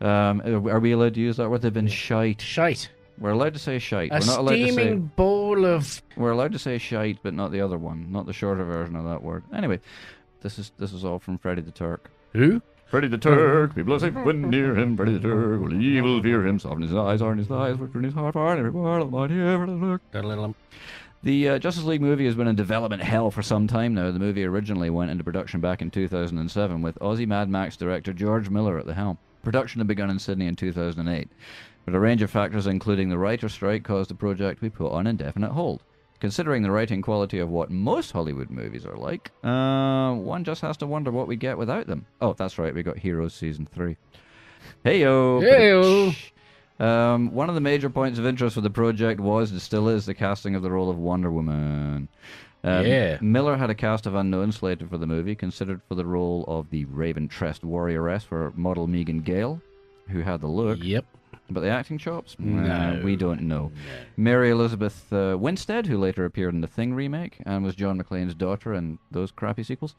Are we allowed to use that word? They've been shite. Shite. We're allowed to say shite. A We're not allowed to say. steaming bowl of... We're allowed to say shite, but not the other one, not the shorter version of that word. Anyway, this is all from Freddy the Turk. Who? Freddy the Turk, people are safe when near him. Freddy the Turk, will evil fear him. Soft in his eyes, hard in his thighs, whisper in his heart, far in every part of the mighty ever to look. Got a little... The Justice League movie has been in development hell for some time now. The movie originally went into production back in 2007 with Aussie Mad Max director George Miller at the helm. Production had begun in Sydney in 2008, but a range of factors including the writer's strike caused the project to be put on indefinite hold. Considering the writing quality of what most Hollywood movies are like, one just has to wonder what we get without them. Oh, that's right, we got Heroes Season 3. Hey-yo! Hey-yo! One of the major points of interest for the project was, and still is, the casting of the role of Wonder Woman. Yeah. Miller had a cast of unknowns slated for the movie, considered for the role of the raven-tressed warrioress for model Megan Gale, who had the look. Yep. But the acting chops? No. We don't know. No. Mary Elizabeth Winstead, who later appeared in the Thing remake and was John McClane's daughter in those crappy sequels.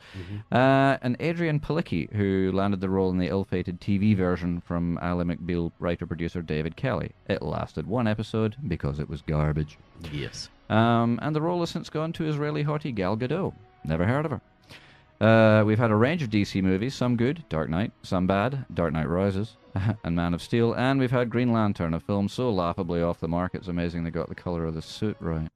And Adrian Palicki, who landed the role in the ill-fated TV version from Ally McBeal writer-producer David Kelly. It lasted 1 episode because it was garbage. Yes. And the role has since gone to Israeli hottie Gal Gadot. Never heard of her. We've had a range of DC movies, some good, Dark Knight, some bad, Dark Knight Rises, and Man of Steel, and we've had Green Lantern, a film so laughably off the mark it's amazing they got the colour of the suit right.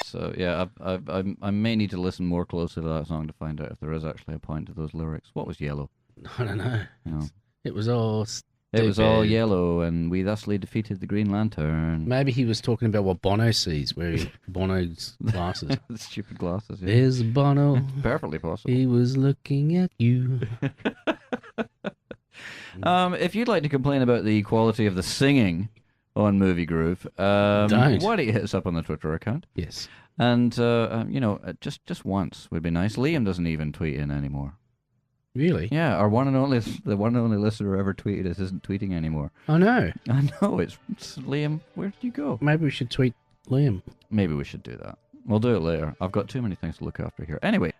So yeah, I may need to listen more closely to that song to find out if there is actually a point to those lyrics. What was yellow? I don't know. You know, It was all... it was all stupid. yellow, and we thusly defeated the Green Lantern. Maybe he was talking about what Bono sees, wearing Bono's glasses. The stupid glasses. Yeah. There's Bono. Perfectly possible. He was looking at you. If you'd like to complain about the quality of the singing on Movie Groove, Don't. why don't you hit us up on the Twitter account? Yes. And, just once would be nice. Liam doesn't even tweet in anymore. Really? Yeah, the one and only listener who ever tweeted us isn't tweeting anymore. Oh, no. I know, it's Liam, where did you go? Maybe we should tweet Liam. Maybe we should do that. We'll do it later. I've got too many things to look after here. Anyway,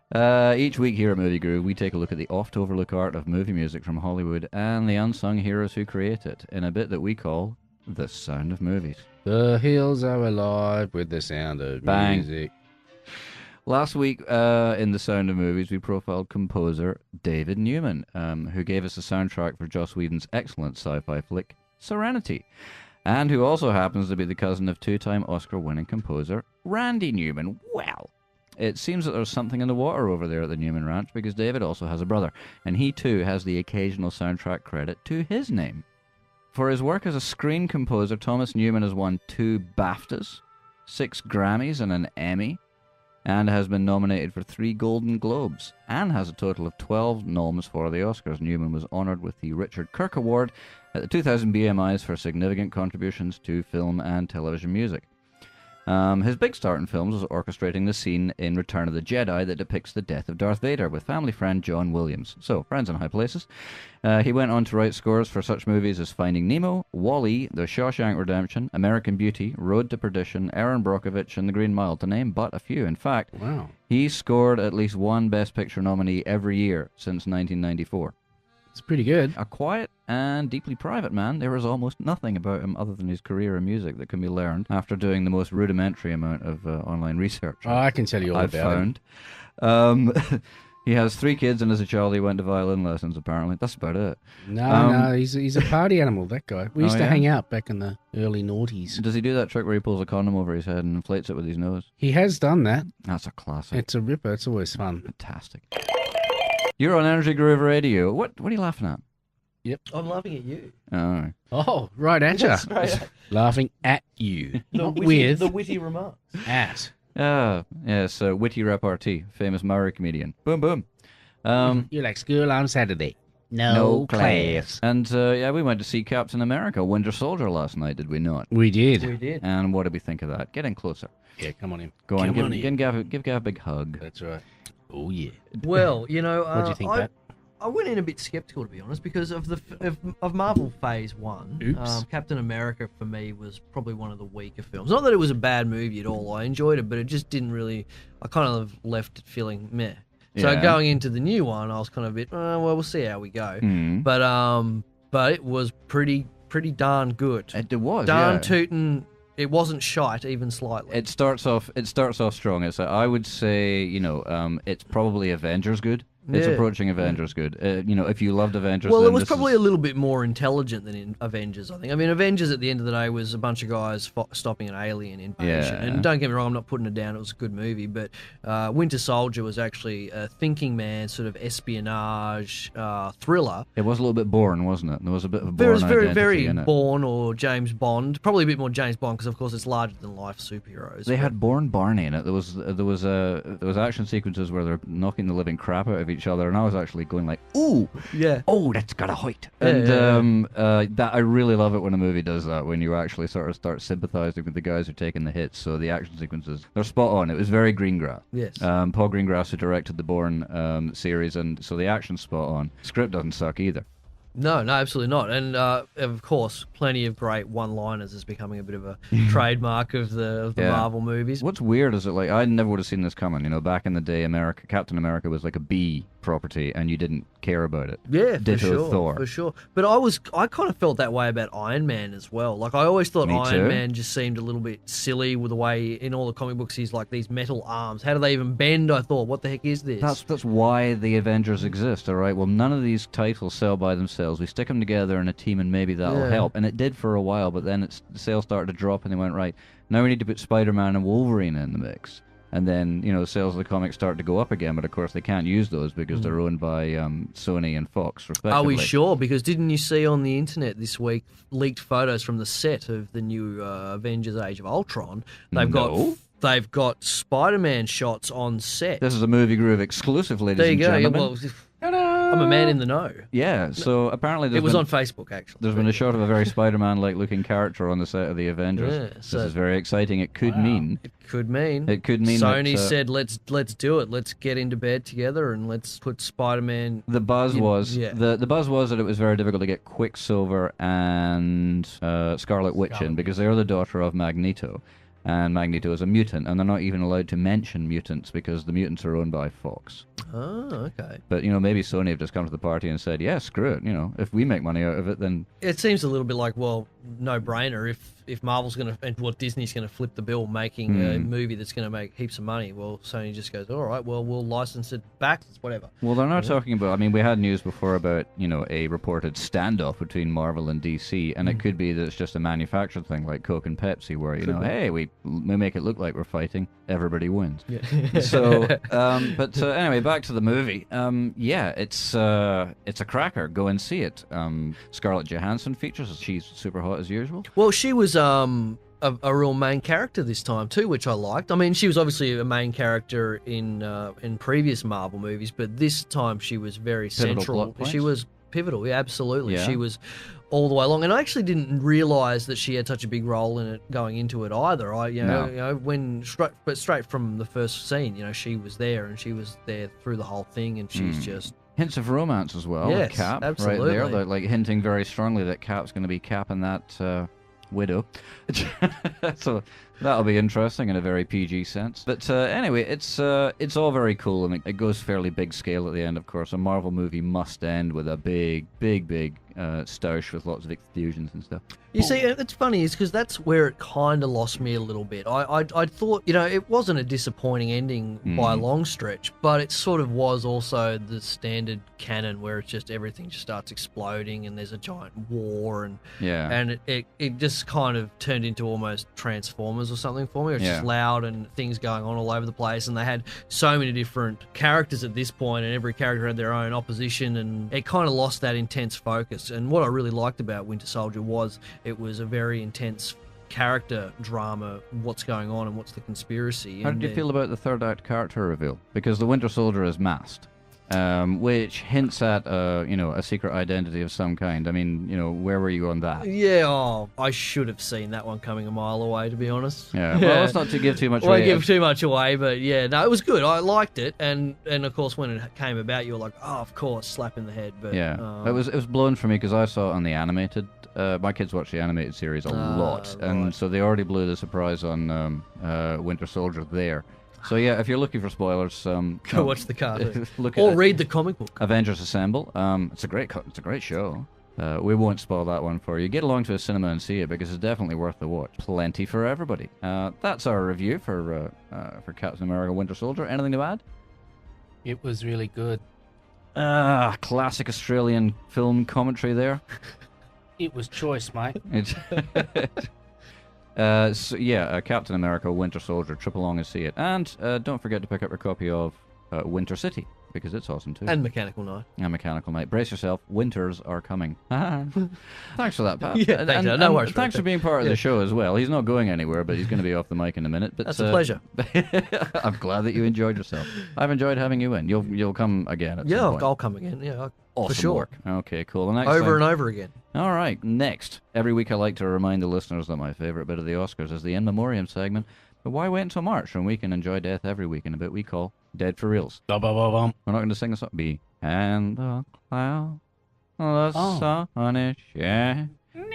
each week here at Movie Groove, we take a look at the oft-overlooked art of movie music from Hollywood and the unsung heroes who create it in a bit that we call The Sound of Movies. The hills are alive with the sound of Bang. music. Last week, in The Sound of Movies, we profiled composer David Newman, who gave us the soundtrack for Joss Whedon's excellent sci-fi flick, Serenity, and who also happens to be the cousin of 2-time Oscar-winning composer Randy Newman. Well, it seems that there's something in the water over there at the Newman Ranch, because David also has a brother, and he too has the occasional soundtrack credit to his name. For his work as a screen composer, Thomas Newman has won 2 BAFTAs, 6 Grammys and an Emmy, and has been nominated for 3 Golden Globes, and has a total of 12 noms for the Oscars. Newman was honoured with the Richard Kirk Award at the 2000 BMIs for significant contributions to film and television music. His big start in films was orchestrating the scene in Return of the Jedi that depicts the death of Darth Vader with family friend John Williams. So, friends in high places. He went on to write scores for such movies as Finding Nemo, WALL-E, The Shawshank Redemption, American Beauty, Road to Perdition, Erin Brockovich, and The Green Mile, to name but a few. In fact, Wow. he scored at least one Best Picture nominee every year since 1994. It's pretty good. A quiet and deeply private man, there is almost nothing about him other than his career in music that can be learned after doing the most rudimentary amount of online research. Oh, I can tell you all I've about it. found. He has 3 kids, and as a child he went to violin lessons, apparently. That's about it. No, he's a party animal, that guy. We used to yeah? hang out back in the early noughties. Does he do that trick where he pulls a condom over his head and inflates it with his nose? He has done that. That's a classic. It's a ripper. It's always fun. Fantastic. You're on Energy Groove Radio. What are you laughing at? I'm laughing at you. Oh. Oh, right at ya. Laughing at you. Not with. The witty remarks. At. Yes, witty repartee, famous Maori comedian. Boom, boom. You're like school on Saturday. No class. And we went to see Captain America, Winter Soldier last night, did we not? We did. We did. And what did we think of that? Get in closer. Yeah, come on in. Go on, Come give Gav a big hug. That's right. Oh, yeah. Well, you know, What do you think, Pat? I went in a bit skeptical, to be honest, because of of Marvel Phase 1. Oops. Captain America, for me, was probably one of the weaker films. Not that it was a bad movie at all. I enjoyed it, but it just didn't really... I kind of left it feeling meh. So Yeah. going into the new one, I was kind of a bit, well, we'll see how we go. Mm. But it was pretty darn good. It was, Darn yeah. tootin'. It wasn't shite, even slightly. It starts off strong. I would say, it's probably Avengers good. It's Yeah. approaching Avengers good. If you loved Avengers, Well, then it was this probably is... a little bit more intelligent than in Avengers, I think. I mean, Avengers at the end of the day was a bunch of guys stopping an alien invasion. Yeah. And don't get me wrong, I'm not putting it down. It was a good movie. But Winter Soldier was actually a thinking man sort of espionage thriller. It was a little bit boring, wasn't it? There was a bit of a It Bourne was very, identity very in it. Bourne or James Bond. Probably a bit more James Bond because, of course, it's larger than life superheroes. They but- had Bourne Barney in it. There was action sequences where they're knocking the living crap out of each other, and I was actually going like, "Ooh, Yeah. oh, that's got a height." Yeah, And yeah, that I really love it when a movie does that, when you actually sort of start sympathizing with the guys who are taking the hits. So the action sequences, they're spot on. It was very Greengrass. Yes. Paul Greengrass, who directed the Bourne series, and so the action's spot on. Script doesn't suck either. No, absolutely not. And of course, plenty of great one-liners is becoming a bit of a trademark of the Yeah. Marvel movies. What's weird is that, like, I never would have seen this coming. Back in the day, Captain America was like a B property, and you didn't care about it. Yeah, Ditto for sure, Thor. for sure. But I kind of felt that way about Iron Man as well. Like, I always thought Me Iron too. Man just seemed a little bit silly with the way in all the comic books he's like these metal arms. How do they even bend? I thought, what the heck is this? That's why the Avengers exist, all right? Well, none of these titles sell by themselves. We stick them together in a team, and maybe that'll Yeah. help. And it did for a while, but then the sales started to drop, and they went, right, now we need to put Spider-Man and Wolverine in the mix. And then, the sales of the comics start to go up again, but of course they can't use those because they're owned by Sony and Fox, respectively. Are we sure? Because didn't you see on the internet this week leaked photos from the set of the new Avengers: Age of Ultron? No. They've got Spider-Man shots on set. This is a Movie Groove exclusive, ladies There you and go. Yeah, gentlemen. well, I'm a man in the know. Yeah, so apparently It was on Facebook, actually. there's been a shot of a very Spider-Man-like looking character on the set of the Avengers. Yeah, This so- is very exciting. It could mean It could mean. that, Sony said, "Let's do it. Let's get into bed together and let's put Spider-Man." the buzz was yeah. the buzz was that it was very difficult to get Quicksilver and Scarlet Witch in because they're the daughter of Magneto, and Magneto is a mutant, and they're not even allowed to mention mutants because the mutants are owned by Fox. Oh, okay. But maybe Sony have just come to the party and said, "Yeah, screw it. If we make money out of it, then It seems a little bit like, well, no-brainer. if Marvel's going to, and what Disney's going to flip the bill making a movie that's going to make heaps of money, well, Sony just goes, all right, well, we'll license it back, whatever. Well, they're not talking about, I mean, we had news before about, a reported standoff between Marvel and DC, and it could be that it's just a manufactured thing like Coke and Pepsi, where, hey, we make it look like we're fighting, everybody wins. Yeah. So, but anyway, back to the movie. Yeah, it's a cracker. Go and see it. Scarlett Johansson features. She's super hot as usual. Well, she was a real main character this time too, which I liked. I mean, she was obviously a main character in previous Marvel movies, but this time she was very Pivotal central. plot points? She was pivotal, yeah, absolutely. Yeah. She was all the way along, and I actually didn't realise that she had such a big role in it going into it either. Straight from the first scene, she was there, and she was there through the whole thing, and she's just. Hints of romance as well. Yes, Cap, absolutely. right there. They're like hinting very strongly that Cap's going to be capping that widow. So that'll be interesting in a very PG sense. But anyway, it's all very cool, and it goes fairly big scale at the end, of course. A Marvel movie must end with a big stoush with lots of explosions and stuff. You see, it's funny, is because that's where it kind of lost me a little bit. I thought, it wasn't a disappointing ending by a long stretch, but it sort of was also the standard canon where it's just everything just starts exploding and there's a giant war and it just kind of turned into almost Transformers or something for me. It was just loud and things going on all over the place, and they had so many different characters at this point, and every character had their own opposition, and it kind of lost that intense focus. And what I really liked about Winter Soldier was it was a very intense character drama, what's going on and what's the conspiracy. How did you feel about the third act character reveal? Because the Winter Soldier is masked, which hints at a secret identity of some kind. I mean, where were you on that? Yeah, I should have seen that one coming a mile away, to be honest. Yeah, well, let's not give too much away. I won't give too much away, but yeah, no, it was good. I liked it, and of course when it came about, you were like, oh, of course, slap in the head. But yeah, it was blown for me because I saw it on the animated. My kids watch the animated series a lot, right. and so they already blew the surprise on Winter Soldier there. So yeah, if you're looking for spoilers, go watch the cartoon or read the comic book. Avengers Assemble. It's a great show. We won't spoil that one for you. Get along to a cinema and see it because it's definitely worth the watch. Plenty for everybody. That's our review for Captain America: Winter Soldier. Anything to add? It was really good. Classic Australian film commentary there. It was choice, mate. Captain America: Winter Soldier. Trip along and see it, and don't forget to pick up your copy of Winter City because it's awesome too. And Mechanical Knight. And Mechanical Knight. Brace yourself. Winters are coming. Thanks for that, Pat. Yeah, thanks, no worries. Thanks for being part of the show as well. He's not going anywhere, but he's going to be off the mic in a minute. But that's a pleasure. I'm glad that you enjoyed yourself. I've enjoyed having you in. You'll come again at some point. I'll come again. Yeah, awesome for sure. Work. Okay, cool. The next and over again. All right, next. Every week I like to remind the listeners that my favourite bit of the Oscars is the In Memoriam segment. But why wait until March when we can enjoy death every week in a bit we call Dead for Reals? We're not going to sing the song. Behind the cloud, the sun is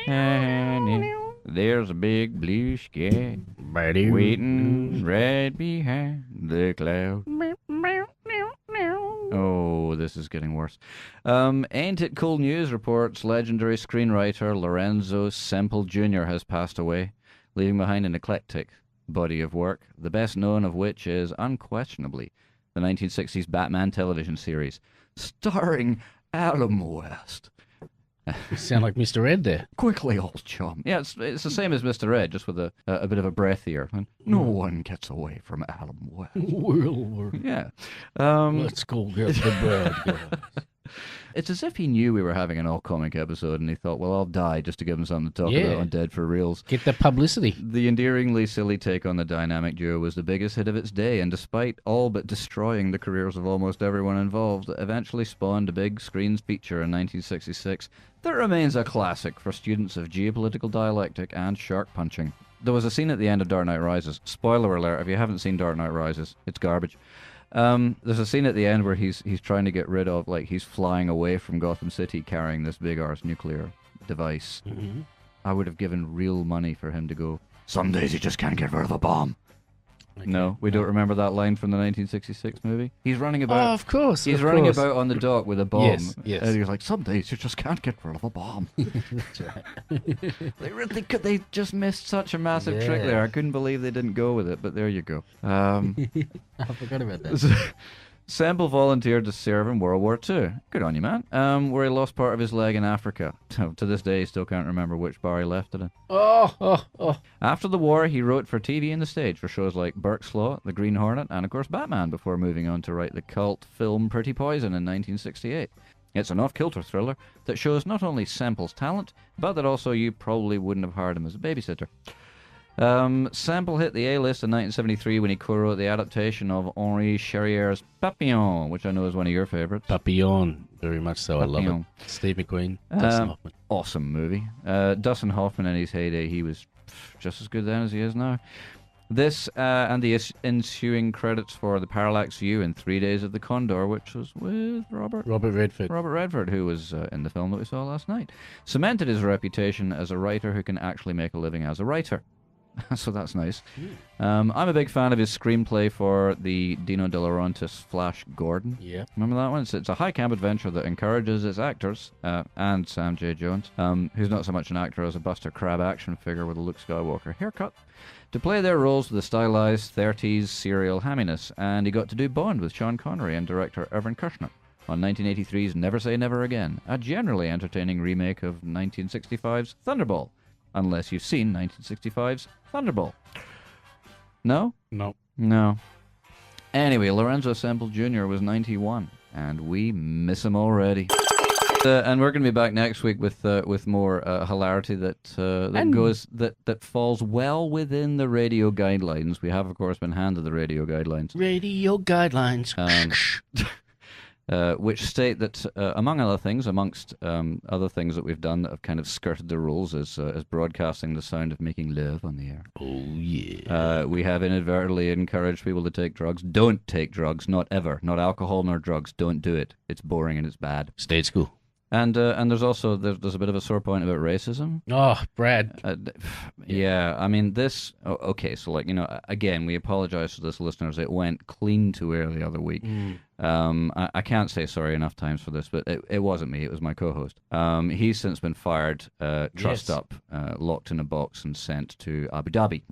shining. There's a big blue sky waiting right behind the cloud. Oh, this is getting worse. Ain't It Cool News reports legendary screenwriter Lorenzo Semple Jr. has passed away, leaving behind an eclectic body of work, the best known of which is unquestionably the 1960s Batman television series, starring Adam West. You sound like Mr. Ed there. Quickly, old chum. Yeah, it's the same as Mr. Ed, just with a bit of a breathier. And no one gets away from Adam West. Yeah. Let's go get the bad guys. It's as if he knew we were having an all-comic episode, and he thought, well, I'll die just to give him something to talk about on Dead for Reals. Get the publicity. The endearingly silly take on the dynamic duo was the biggest hit of its day, and despite all but destroying the careers of almost everyone involved, it eventually spawned a big screen feature in 1966 that remains a classic for students of geopolitical dialectic and shark punching. There was a scene at the end of Dark Knight Rises. Spoiler alert, if you haven't seen Dark Knight Rises, it's garbage. There's a scene at the end where he's trying to get rid of, he's flying away from Gotham City carrying this big arse nuclear device. Mm-hmm. I would have given real money for him to go, some days you just can't get rid of a bomb. No, we don't remember that line from the 1966 movie. He's running about. Oh, of course. He's running about on the dock with a bomb. Yes. And he's like, some days you just can't get rid of a bomb. That's right. They just missed such a massive trick there. I couldn't believe they didn't go with it, but there you go. I forgot about that. Semple volunteered to serve in World War II. Good on you, man. Where he lost part of his leg in Africa. To this day, he still can't remember which bar he left it in. Oh. After the war, he wrote for TV and the stage for shows like Burke's Law, The Green Hornet, and of course Batman, before moving on to write the cult film Pretty Poison in 1968. It's an off-kilter thriller that shows not only Semple's talent, but that also you probably wouldn't have hired him as a babysitter. Semple hit the A-list in 1973 when he co-wrote the adaptation of Henri Charrier's Papillon, which I know is one of your favourites. Papillon, very much so. Papillon. I love it. Steve McQueen, Dustin Hoffman. Awesome movie. Dustin Hoffman in his heyday, he was just as good then as he is now. This and the ensuing credits for The Parallax View in 3 Days of the Condor, which was with Robert Redford, who was in the film that we saw last night, cemented his reputation as a writer who can actually make a living as a writer. So that's nice. I'm a big fan of his screenplay for the Dino De Laurentiis Flash Gordon. Yeah. Remember that one? It's a high camp adventure that encourages its actors, and Sam J. Jones, who's not so much an actor as a Buster Crabbe action figure with a Luke Skywalker haircut, to play their roles with a stylized 30s serial hamminess, and he got to do Bond with Sean Connery and director Irvin Kershner on 1983's Never Say Never Again, a generally entertaining remake of 1965's Thunderball. Unless you've seen 1965's Thunderball. No? No. Anyway, Lorenzo Semple Jr. was 91, and we miss him already. And we're going to be back next week with more hilarity that falls well within the radio guidelines. We have, of course, been handed the radio guidelines. Radio guidelines. Which state that, among other things, amongst other things that we've done that have kind of skirted the rules, is broadcasting the sound of making love on the air. Oh, yeah. We have inadvertently encouraged people to take drugs. Don't take drugs, not ever. Not alcohol nor drugs. Don't do it. It's boring and it's bad. Stay at school. And there's also there's a bit of a sore point about racism. Oh, Brad. Yeah, I mean this. Okay, so again, we apologize to this listeners. It went clean to air the other week. I can't say sorry enough times for this, but it wasn't me. It was my co-host. He's since been fired, trussed up, locked in a box, and sent to Abu Dhabi,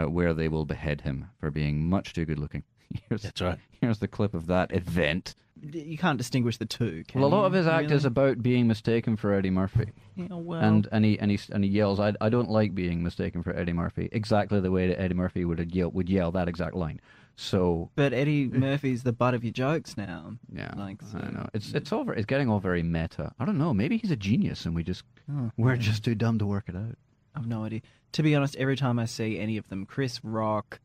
where they will behead him for being much too good looking. That's right. Here's the clip of that event. You can't distinguish the two, can Well, a lot you? of his act Really? is about being mistaken for Eddie Murphy. Yeah, well, And he yells, I don't like being mistaken for Eddie Murphy, exactly the way that Eddie Murphy would yell that exact line. So, but Eddie Murphy's the butt of your jokes now. yeah, Like, so- I know it's getting all very meta. I don't know. Maybe he's a genius, and we're just too dumb to work it out. I've no idea. To be honest, every time I see any of them, Chris Rock,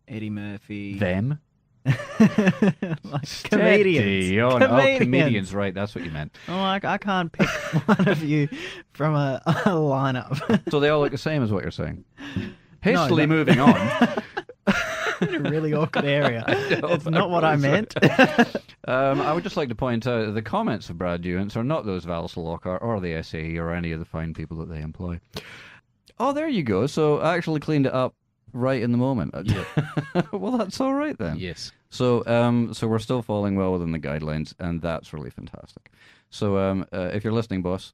Eddie Murphy, Them. like comedians. Comedians, right? That's what you meant. Oh, I can't pick one of you from a lineup. So they all look the same, is what you're saying. Hastily no. moving on. In a really awkward area. It's not what I meant. I would just like to point out that the comments of Brad Dewins are not those of Alister Lockhart or the SAE or any of the fine people that they employ. Oh, there you go. So I actually cleaned it up right in the moment. Well, that's all right then. Yes. So we're still falling well within the guidelines, and that's really fantastic. So if you're listening, boss,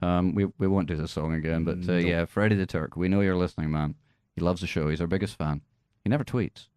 we won't do the song again, but yeah, Freddie the Turk, we know you're listening, man. He loves the show. He's our biggest fan. He never tweets.